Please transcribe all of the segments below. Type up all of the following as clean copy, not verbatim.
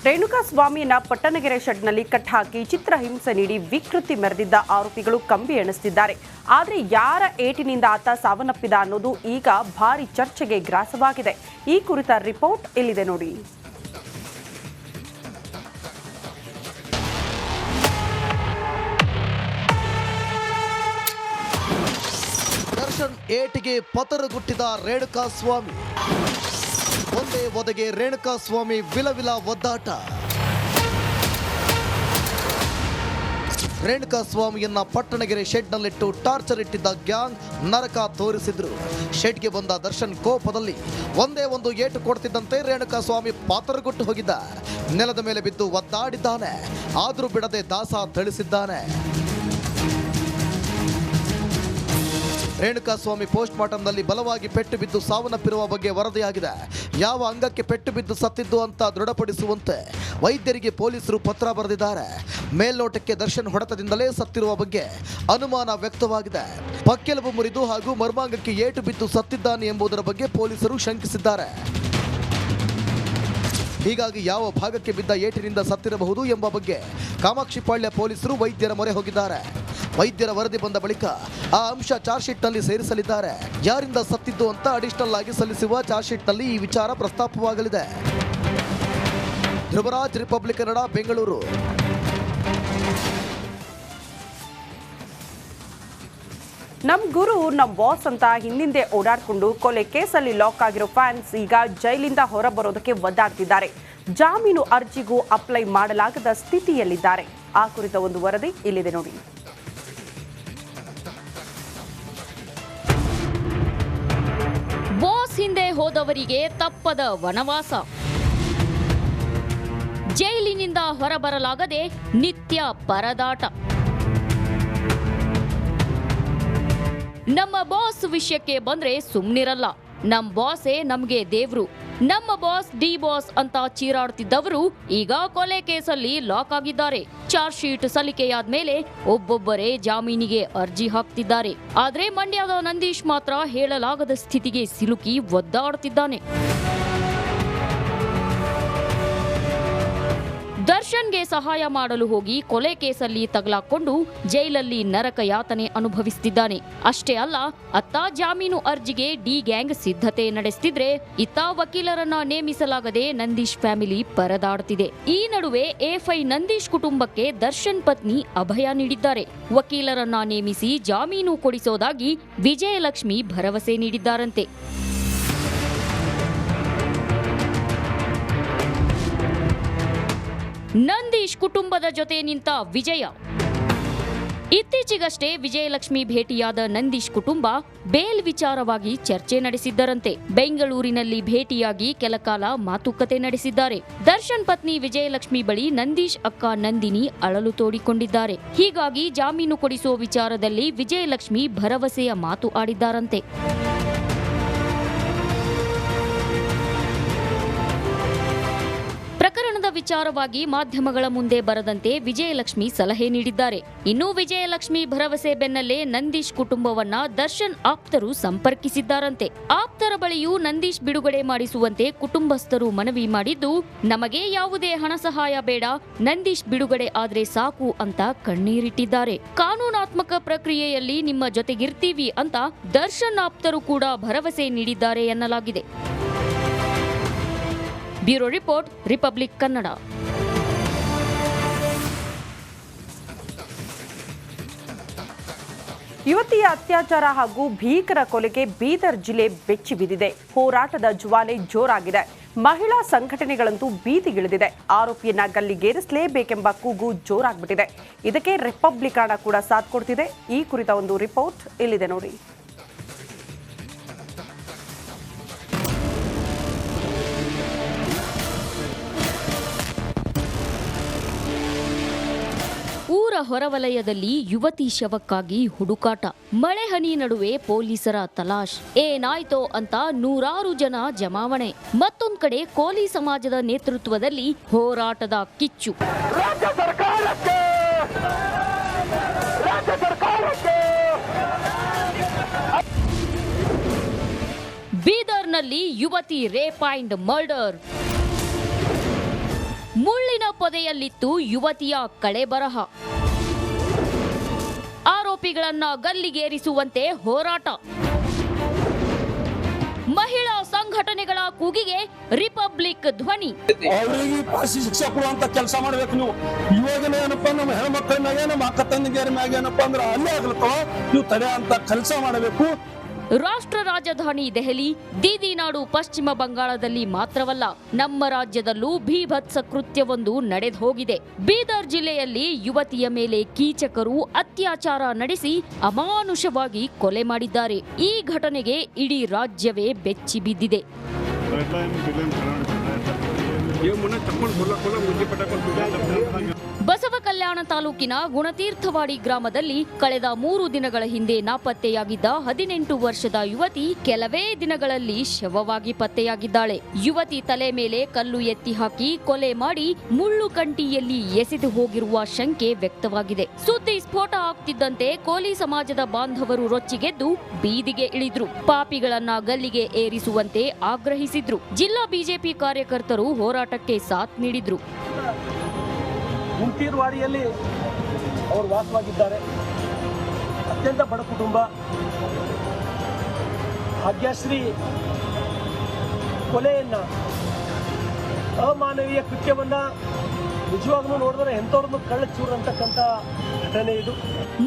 ರೇಣುಕಾಸ್ವಾಮಿಯನ್ನ ಪಟ್ಟಣಗೆರೆ ಶೆಡ್ನಲ್ಲಿ ಕಟ್ಟಾಕಿ ಚಿತ್ರಹಿಂಸೆ ನೀಡಿ ವಿಕೃತಿ ಮೆರೆದಿದ್ದ ಆರೋಪಿಗಳು ಕಂಬಿ ಎಣಿಸುತ್ತಿದ್ದಾರೆ. ಆದರೆ ಯಾರ ಏಟಿನಿಂದ ಆತ ಸಾವನ್ನಪ್ಪಿದ ಅನ್ನೋದು ಈಗ ಭಾರಿ ಚರ್ಚೆಗೆ ಗ್ರಾಸವಾಗಿದೆ. ಈ ಕುರಿತ ರಿಪೋರ್ಟ್ ಇಲ್ಲಿದೆ ನೋಡಿ. ದರ್ಶನ್ ಏಟಿಗೆ ಪತರಗುಟ್ಟಿದ ರೇಣುಕಾಸ್ವಾಮಿ. ಒಂದೇ ಒದಗೆ ರೇಣುಕಾಸ್ವಾಮಿ ವಿಲವಿಲ ಒದ್ದಾಟ. ರೇಣುಕಾಸ್ವಾಮಿಯನ್ನ ಪಟ್ಟಣಗೆರೆ ಶೆಡ್ನಲ್ಲಿಟ್ಟು ಟಾರ್ಚರ್ ಇಟ್ಟಿದ್ದ ಗ್ಯಾಂಗ್ ನರಕ ತೋರಿಸಿದ್ರು. ಶೆಡ್ಗೆ ಬಂದ ದರ್ಶನ್ ಕೋಪದಲ್ಲಿ ಒಂದೇ ಒಂದು ಏಟು ಕೊಡ್ತಿದ್ದಂತೆ ರೇಣುಕಾಸ್ವಾಮಿ ಪಾತರಗುಟ್ಟು ಹೋಗಿದ್ದ. ನೆಲದ ಮೇಲೆ ಬಿದ್ದು ಒದ್ದಾಡಿದ್ದಾನೆ. ಆದರೂ ಬಿಡದೆ ದಾಸ ಥಳಿಸಿದ್ದಾನೆ. ರೇಣುಕಾಸ್ವಾಮಿ ಪೋಸ್ಟ್ ಮಾರ್ಟಂನಲ್ಲಿ ಬಲವಾಗಿ ಪೆಟ್ಟು ಬಿದ್ದು ಸಾವನ್ನಪ್ಪಿರುವ ಬಗ್ಗೆ ವರದಿಯಾಗಿದೆ. ಯಾವ ಅಂಗಕ್ಕೆ ಪೆಟ್ಟು ಬಿದ್ದು ಸತ್ತಿದ್ದು ಅಂತ ದೃಢಪಡಿಸುವಂತೆ ವೈದ್ಯರಿಗೆ ಪೊಲೀಸರು ಪತ್ರ ಬರೆದಿದ್ದಾರೆ. ಮೇಲ್ನೋಟಕ್ಕೆ ದರ್ಶನ್ ಹೊಡೆತದಿಂದಲೇ ಸತ್ತಿರುವ ಬಗ್ಗೆ ಅನುಮಾನ ವ್ಯಕ್ತವಾಗಿದೆ. ಪಕ್ಕೆಲುಬು ಮುರಿದು ಹಾಗೂ ಮರ್ಮಾಂಗಕ್ಕೆ ಏಟು ಬಿದ್ದು ಸತ್ತಿದ್ದಾನೆ ಎಂಬುದರ ಬಗ್ಗೆ ಪೊಲೀಸರು ಶಂಕಿಸಿದ್ದಾರೆ. ಹೀಗಾಗಿ ಯಾವ ಭಾಗಕ್ಕೆ ಬಿದ್ದ ಏಟಿನಿಂದ ಸತ್ತಿರಬಹುದು ಎಂಬ ಬಗ್ಗೆ ಕಾಮಾಕ್ಷಿಪಾಳ್ಯ ಪೊಲೀಸರು ವೈದ್ಯರ ಮೊರೆ ಹೋಗಿದ್ದಾರೆ. ವೈದ್ಯರ ವರದಿ ಬಂದ ಬಳಿಕ ಆ ಅಂಶ ಚಾರ್ಜ್ ಶೀಟ್ನಲ್ಲಿ ಸೇರಿಸಲಿದ್ದಾರೆ. ಯಾರಿಂದ ಸತ್ತಿದ್ದು ಅಂತ ಅಡಿಷನಲ್ ಆಗಿ ಸಲ್ಲಿಸುವ ಚಾರ್ಜ್ ಶೀಟ್ನಲ್ಲಿ ಈ ವಿಚಾರ ಪ್ರಸ್ತಾಪವಾಗಲಿದೆ. ಧ್ರುವರಾಜ್, ರಿಪಬ್ಲಿಕ್ ಕನ್ನಡ, ಬೆಂಗಳೂರು. ನಮ್ ಗುರು ನಮ್ ಬಾಸ್ ಅಂತ ಹಿಂದಿಂದೆ ಓಡಾಡಿಕೊಂಡು ಕೊಲೆ ಕೇಸಲ್ಲಿ ಲಾಕ್ ಆಗಿರೋ ಫ್ಯಾನ್ಸ್ ಈಗ ಜೈಲಿಂದ ಹೊರಬರೋದಕ್ಕೆ ಒದ್ದಾಡ್ತಿದ್ದಾರೆ. ಜಾಮೀನು ಅರ್ಜಿಗೂ ಅಪ್ಲೈ ಮಾಡಲಾಗದ ಸ್ಥಿತಿಯಲ್ಲಿದ್ದಾರೆ. ಆ ಕುರಿತ ಒಂದು ವರದಿ ಇಲ್ಲಿದೆ ನೋಡಿ. ಬಾಸ್ ಹಿಂದೆ ಹೋದವರಿಗೆ ತಪ್ಪದ ವನವಾಸ. ಜೈಲಿನಿಂದ ಹೊರಬರಲಾಗದೆ ನಿತ್ಯ ಪರದಾಟ. ನಮ್ಮ ಬಾಸ್ ವಿಷಯಕ್ಕೆ ಬಂದ್ರೆ ಸುಮ್ನಿರಲ್ಲ. ನಮ್ ಬಾಸೇ ನಮ್ಗೆ ದೇವ್ರು, ನಮ್ಮ ಬಾಸ್ ಡಿ ಬಾಸ್ ಅಂತ ಚೀರಾಡ್ತಿದ್ದವರು ಈಗ ಕೊಲೆ ಕೇಸಲ್ಲಿ ಲಾಕ್ ಆಗಿದ್ದಾರೆ. ಚಾರ್ಜ್ ಶೀಟ್ ಸಲ್ಲಿಕೆಯಾದ್ಮೇಲೆ ಒಬ್ಬೊಬ್ಬರೇ ಜಾಮೀನಿಗೆ ಅರ್ಜಿ ಹಾಕ್ತಿದ್ದಾರೆ. ಆದ್ರೆ ಮಂಡ್ಯದ ನಂದೀಶ್ ಮಾತ್ರ ಹೇಳಲಾಗದ ಸ್ಥಿತಿಗೆ ಸಿಲುಕಿ ಒದ್ದಾಡ್ತಿದ್ದಾನೆ. ದರ್ಶನ್ಗೆ ಸಹಾಯ ಮಾಡಲು ಹೋಗಿ ಕೊಲೆ ಕೇಸಲ್ಲಿ ತಗಲಾಕೊಂಡು ಜೈಲಲ್ಲಿ ನರಕ ಯಾತನೆ ಅನುಭವಿಸುತ್ತಿದ್ದಾನೆ. ಅಷ್ಟೇ ಅಲ್ಲ, ಅತ್ತ ಜಾಮೀನು ಅರ್ಜಿಗೆ ಡಿ ಗ್ಯಾಂಗ್ ಸಿದ್ಧತೆ ನಡೆಸುತ್ತಿದ್ರೆ ಇತ್ತ ವಕೀಲರನ್ನ ನೇಮಿಸಲಾಗದೆ ನಂದೀಶ್ ಫ್ಯಾಮಿಲಿ ಪರದಾಡುತ್ತಿದೆ. ಈ ನಡುವೆ ಎಫ್ಐ ನಂದೀಶ್ ಕುಟುಂಬಕ್ಕೆ ದರ್ಶನ್ ಪತ್ನಿ ಅಭಯ ನೀಡಿದ್ದಾರೆ. ವಕೀಲರನ್ನ ನೇಮಿಸಿ ಜಾಮೀನು ಕೊಡಿಸೋದಾಗಿ ವಿಜಯಲಕ್ಷ್ಮಿ ಭರವಸೆ ನೀಡಿದ್ದಾರಂತೆ. ನಂದೀಶ್ ಕುಟುಂಬದ ಜೊತೆ ನಿಂತ ವಿಜಯ. ಇತ್ತೀಚೆಗಷ್ಟೇ ವಿಜಯಲಕ್ಷ್ಮಿ ಭೇಟಿಯಾದ ನಂದೀಶ್ ಕುಟುಂಬ ಬೇಲ್ ವಿಚಾರವಾಗಿ ಚರ್ಚೆ ನಡೆಸಿದ್ದರಂತೆ. ಬೆಂಗಳೂರಿನಲ್ಲಿ ಭೇಟಿಯಾಗಿ ಕೆಲಕಾಲ ಮಾತುಕತೆ ನಡೆಸಿದ್ದಾರೆ. ದರ್ಶನ್ ಪತ್ನಿ ವಿಜಯಲಕ್ಷ್ಮಿ ಬಳಿ ನಂದೀಶ್ ಅಕ್ಕ ನಂದಿನಿ ಅಳಲು ತೋಡಿಕೊಂಡಿದ್ದಾರೆ. ಹೀಗಾಗಿ ಜಾಮೀನು ಕೊಡಿಸುವ ವಿಚಾರದಲ್ಲಿ ವಿಜಯಲಕ್ಷ್ಮಿ ಭರವಸೆಯ ಮಾತು ಆಡಿದ್ದಾರಂತೆ. ಪ್ರಕರಣದ ವಿಚಾರವಾಗಿ ಮಾಧ್ಯಮಗಳ ಮುಂದೆ ಬರದಂತೆ ವಿಜಯಲಕ್ಷ್ಮಿ ಸಲಹೆ ನೀಡಿದ್ದಾರೆ. ಇನ್ನು ವಿಜಯಲಕ್ಷ್ಮಿ ಭರವಸೆ ಬೆನ್ನಲ್ಲೇ ನಂದೀಶ್ ಕುಟುಂಬವನ್ನ ದರ್ಶನ್ ಆಪ್ತರು ಸಂಪರ್ಕಿಸಿದ್ದಾರಂತೆ. ಆಪ್ತರ ಬಳಿಯೂ ನಂದೀಶ್ ಬಿಡುಗಡೆ ಮಾಡಿಸುವಂತೆ ಕುಟುಂಬಸ್ಥರು ಮನವಿ ಮಾಡಿದ್ದು, ನಮಗೆ ಯಾವುದೇ ಹಣ ಸಹಾಯ ಬೇಡ, ನಂದೀಶ್ ಬಿಡುಗಡೆ ಆದ್ರೆ ಸಾಕು ಅಂತ ಕಣ್ಣೀರಿಟ್ಟಿದ್ದಾರೆ. ಕಾನೂನಾತ್ಮಕ ಪ್ರಕ್ರಿಯೆಯಲ್ಲಿ ನಿಮ್ಮ ಜೊತೆಗಿರ್ತೀವಿ ಅಂತ ದರ್ಶನ್ ಆಪ್ತರು ಕೂಡ ಭರವಸೆ ನೀಡಿದ್ದಾರೆ ಎನ್ನಲಾಗಿದೆ. Bureau report, republic Kannada. ಯುವತಿಯ ಅತ್ಯಾಚಾರ ಹಾಗೂ ಭೀಕರ ಕೊಲೆಗೆ ಬೀದರ್ ಜಿಲ್ಲೆ ಬೆಚ್ಚಿ ಬಿದ್ದಿದೆ. ಹೋರಾಟದ ಜ್ವಾಲೆ ಜೋರಾಗಿದೆ. ಮಹಿಳಾ ಸಂಘಟನೆಗಳಂತೂ ಬೀದಿಗಿಳಿದಿದೆ. ಆರೋಪಿಯನ್ನ ಗಲ್ಲಿಗೇರಿಸಲೇಬೇಕೆಂಬ ಕೂಗು ಜೋರಾಗ್ಬಿಟ್ಟಿದೆ. ಇದಕ್ಕೆ ರಿಪಬ್ಲಿಕ್ ಕನ್ನಡ ಕೂಡ ಸಾಥ್ ಕೊಡ್ತಿದೆ. ಈ ಕುರಿತ ಒಂದು ರಿಪೋರ್ಟ್ ಇಲ್ಲಿದೆ ನೋಡಿ. ಊರ ಹೊರವಲಯದಲ್ಲಿ ಯುವತಿ ಶವಕ್ಕಾಗಿ ಹುಡುಕಾಟ. ಮಳೆ ಹನಿ ನಡುವೆ ಪೊಲೀಸರ ತಲಾಶ್. ಏನಾಯ್ತೋ ಅಂತ ನೂರಾರು ಜನ ಜಮಾವಣೆ. ಮತ್ತೊಂದ್ ಕಡೆ ಕೋಲಿ ಸಮಾಜದ ನೇತೃತ್ವದಲ್ಲಿ ಹೋರಾಟದ ಕಿಚ್ಚು. ಬೀದರ್ನಲ್ಲಿ ಯುವತಿ ರೇಪ್ ಅಂಡ್ ಮರ್ಡರ್. ಪೊದೆಯಲ್ಲಿತ್ತು ಯುವತಿಯ ಕಳೆಬರಹ. ಆರೋಪಿಗಳನ್ನ ಗಲ್ಲಿಗೇರಿಸುವಂತೆ ಹೋರಾಟ. ಮಹಿಳಾ ಸಂಘಟನೆಗಳ ಕೂಗಿಗೆ ರಿಪಬ್ಲಿಕ್ ಧ್ವನಿ. ಅವರಿಗೆ ಫಾಸಿ ಶಿಕ್ಷೆ ಕೊಡುವಂತ ಕೆಲಸ ಮಾಡ್ಬೇಕು ನೀವು. ಇವಾಗನೇ ಏನಪ್ಪಾ ನಮ್ಮ ಹೆಣ್ಮಕ್ಳ ಮ್ಯಾಗ ನಮ್ಮ ಅಕ್ಕ ತಂಗಿಯರ ಮ್ಯಾಗ ಏನಪ್ಪಾ ಅಂದ್ರೆ ಅಲ್ಲೇ ಆಗ್ಲತ್ತವ, ನೀವು ತಡೆಯಂತ ಕೆಲಸ ಮಾಡಬೇಕು. ರಾಷ್ಟ್ರ ರಾಜಧಾನಿ ದೆಹಲಿ, ದೀದಿನಾಡು ಪಶ್ಚಿಮ ಬಂಗಾಳದಲ್ಲಿ ಮಾತ್ರವಲ್ಲ, ನಮ್ಮ ರಾಜ್ಯದಲ್ಲೂ ಭೀಭತ್ಸ ಕೃತ್ಯವೊಂದು ನಡೆದು ಹೋಗಿದೆ. ಬೀದರ್ ಜಿಲ್ಲೆಯಲ್ಲಿ ಯುವತಿಯ ಮೇಲೆ ಕೀಚಕರು ಅತ್ಯಾಚಾರ ನಡೆಸಿ ಅಮಾನುಷವಾಗಿ ಕೊಲೆ ಮಾಡಿದ್ದಾರೆ. ಈ ಘಟನೆಗೆ ಇಡೀ ರಾಜ್ಯವೇ ಬೆಚ್ಚಿ ಬಿದ್ದಿದೆ. ಬಸವ ಕಲ್ಯಾಣ ತಾಲೂಕಿನ ಗುಣತೀರ್ಥವಾಡಿ ಗ್ರಾಮದಲ್ಲಿ ಕಳೆದ 3 ದಿನಗಳ ಹಿಂದೆ ನಾಪತ್ತೆಯಾಗಿದ್ದ 18 ವರ್ಷದ ಯುವತಿ ಕೆಲವೇ ದಿನಗಳಲ್ಲಿ ಶವವಾಗಿ ಪತ್ತೆಯಾಗಿದ್ದಾಳೆ. ಯುವತಿ ತಲೆ ಮೇಲೆ ಕಲ್ಲು ಎತ್ತಿ ಹಾಕಿ ಕೊಲೆ ಮಾಡಿ ಮುಳ್ಳು ಕಂಟಿಯಲ್ಲಿ ಎಸೆದು ಹೋಗಿರುವ ಶಂಕೆ ವ್ಯಕ್ತವಾಗಿದೆ. ಸುದ್ದಿ ಸ್ಫೋಟ ಆಗ್ತಿದ್ದಂತೆ ಕೋಲಿ ಸಮಾಜದ ಬಾಂಧವರು ರೊಚ್ಚಿಗೆದ್ದು ಬೀದಿಗೆ ಇಳಿದ್ರು. ಪಾಪಿಗಳನ್ನ ಗಲ್ಲಿಗೆ ಏರಿಸುವಂತೆ ಆಗ್ರಹಿಸಿದ್ರು. ಜಿಲ್ಲಾ ಬಿಜೆಪಿ ಕಾರ್ಯಕರ್ತರು ಹೋರಾಟಕ್ಕೆ ಸಾಥ್ ನೀಡಿದ್ರು. ಗುಂಟೀರ್ವಾಡಿಯಲ್ಲಿ ಅವರು ವಾಸವಾಗಿದ್ದಾರೆ. ಅತ್ಯಂತ ಬಡ ಕುಟುಂಬ. ಭಾಗ್ಯಶ್ರೀ ಕೊಲೆಯನ್ನ, ಅಮಾನವೀಯ ಕೃತ್ಯವನ್ನ ನಿಜವಾಗ್ಲೂ ನೋಡಿದ್ರೆ ಎಂಥವ್ರನ್ನು ಕಳ್ಳ ಚೂರು ಅಂತಕ್ಕಂಥ ಘಟನೆ ಇದು.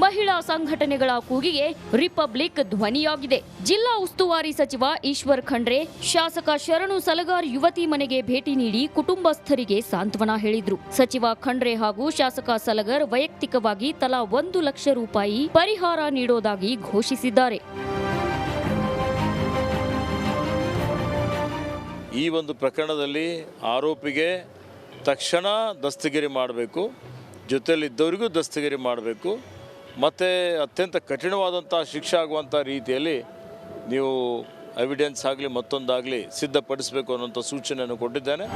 ಮಹಿಳಾ ಸಂಘಟನೆಗಳ ಕೂಗಿಗೆ ರಿಪಬ್ಲಿಕ್ ಧ್ವನಿಯಾಗಿದೆ. ಜಿಲ್ಲಾ ಉಸ್ತುವಾರಿ ಸಚಿವ ಈಶ್ವರ್ ಖಂಡ್ರೆ, ಶಾಸಕ ಶರಣು ಸಲಗಾರ್ ಯುವತಿ ಮನೆಗೆ ಭೇಟಿ ನೀಡಿ ಕುಟುಂಬಸ್ಥರಿಗೆ ಸಾಂತ್ವನ ಹೇಳಿದ್ರು. ಸಚಿವ ಖಂಡ್ರೆ ಹಾಗೂ ಶಾಸಕ ಸಲಗರ್ ವೈಯಕ್ತಿಕವಾಗಿ ತಲಾ 1 ಲಕ್ಷ ರೂಪಾಯಿ ಪರಿಹಾರ ನೀಡೋದಾಗಿ ಘೋಷಿಸಿದ್ದಾರೆ. ಈ ಒಂದು ಪ್ರಕರಣದಲ್ಲಿ ಆರೋಪಿಗೆ ತಕ್ಷಣ ದಸ್ತಗಿರಿ ಮಾಡಬೇಕು, ಜೊತೆಯಲ್ಲಿದ್ದವರಿಗೂ ದಸ್ತಗಿರಿ ಮಾಡಬೇಕು, ಮತ್ತು ಅತ್ಯಂತ ಕಠಿಣವಾದಂಥ ಶಿಕ್ಷೆ ಆಗುವಂಥ ರೀತಿಯಲ್ಲಿ ನೀವು ಎವಿಡೆನ್ಸ್ ಆಗಲಿ ಮತ್ತೊಂದಾಗಲಿ ಸಿದ್ಧಪಡಿಸಬೇಕು ಅನ್ನೋಂಥ ಸೂಚನೆಯನ್ನು ಕೊಟ್ಟಿದ್ದೇನೆ.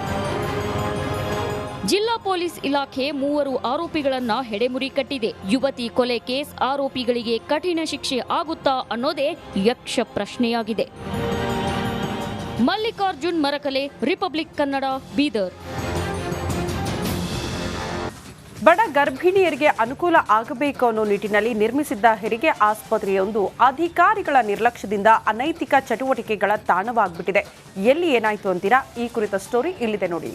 ಜಿಲ್ಲಾ ಪೊಲೀಸ್ ಇಲಾಖೆ 3 ಆರೋಪಿಗಳನ್ನ ಹೆಡೆಮುರಿ ಕಟ್ಟಿದೆ. ಯುವತಿ ಕೊಲೆ ಕೇಸ್ ಆರೋಪಿಗಳಿಗೆ ಕಠಿಣ ಶಿಕ್ಷೆ ಆಗುತ್ತಾ ಅನ್ನೋದೇ ಯಕ್ಷ ಪ್ರಶ್ನೆಯಾಗಿದೆ. ಮಲ್ಲಿಕಾರ್ಜುನ್ ಮರಕಲೆ, ರಿಪಬ್ಲಿಕ್ ಕನ್ನಡ, ಬೀದರ್. ಬಡ ಗರ್ಭಿಣಿಯರಿಗೆ ಅನುಕೂಲ ಆಗಬೇಕು ಅನ್ನೋ ನಿಟ್ಟಿನಲ್ಲಿ ನಿರ್ಮಿಸಿದ್ದ ಹೆರಿಗೆ ಆಸ್ಪತ್ರೆಯೊಂದು ಅಧಿಕಾರಿಗಳ ನಿರ್ಲಕ್ಷ್ಯದಿಂದ ಅನೈತಿಕ ಚಟುವಟಿಕೆಗಳ ತಾಣವಾಗ್ಬಿಟ್ಟಿದೆ. ಎಲ್ಲಿ ಏನಾಯ್ತು ಅಂತೀರಾ? ಈ ಕುರಿತ ಸ್ಟೋರಿ ಇಲ್ಲಿದೆ ನೋಡಿ.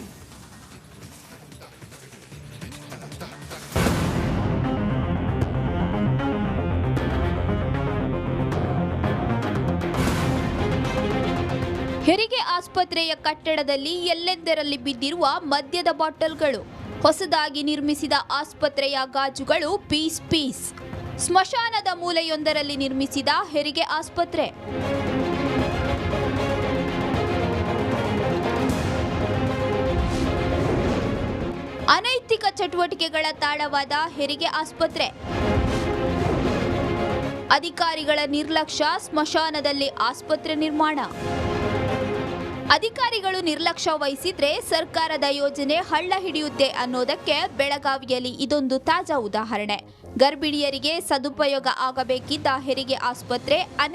ಹೆರಿಗೆ ಆಸ್ಪತ್ರೆಯ ಕಟ್ಟಡದಲ್ಲಿ ಎಲ್ಲೆಂದರಲ್ಲಿ ಬಿದ್ದಿರುವ ಮದ್ಯದ ಬಾಟಲ್ಗಳು. ಹೊಸದಾಗಿ ನಿರ್ಮಿಸಿದ ಆಸ್ಪತ್ರೆಯ ಗಾಜುಗಳು ಪೀಸ್ ಪೀಸ್. ಸ್ಮಶಾನದ ಮೂಲೆಯೊಂದರಲ್ಲಿ ನಿರ್ಮಿಸಿದ ಹೆರಿಗೆ ಆಸ್ಪತ್ರೆ. ಅನೈತಿಕ ಚಟುವಟಿಕೆಗಳ ತಾಣವಾದ ಹೆರಿಗೆ ಆಸ್ಪತ್ರೆ. ಅಧಿಕಾರಿಗಳ ನಿರ್ಲಕ್ಷ್ಯ, ಸ್ಮಶಾನದಲ್ಲಿ ಆಸ್ಪತ್ರೆ ನಿರ್ಮಾಣ. ಅಧಿಕಾರಿಗಳು ನಿರ್ಲಕ್ಷ್ಯ ವಹಿಸಿದ್ರೆ ಸರ್ಕಾರದ ಯೋಜನೆ ಹಳ್ಳ ಹಿಡಿಯುತ್ತೆ ಅನ್ನೋದಕ್ಕೆ ಬೆಳಗಾವಿಯಲ್ಲಿ ಇದೊಂದು ತಾಜಾ ಉದಾಹರಣೆ. ಗರ್ಭಿಣಿಯರಿಗೆ ಸದುಪಯೋಗ ಆಗಬೇಕಿದ್ದ ಹೆರಿಗೆ ಆಸ್ಪತ್ರೆ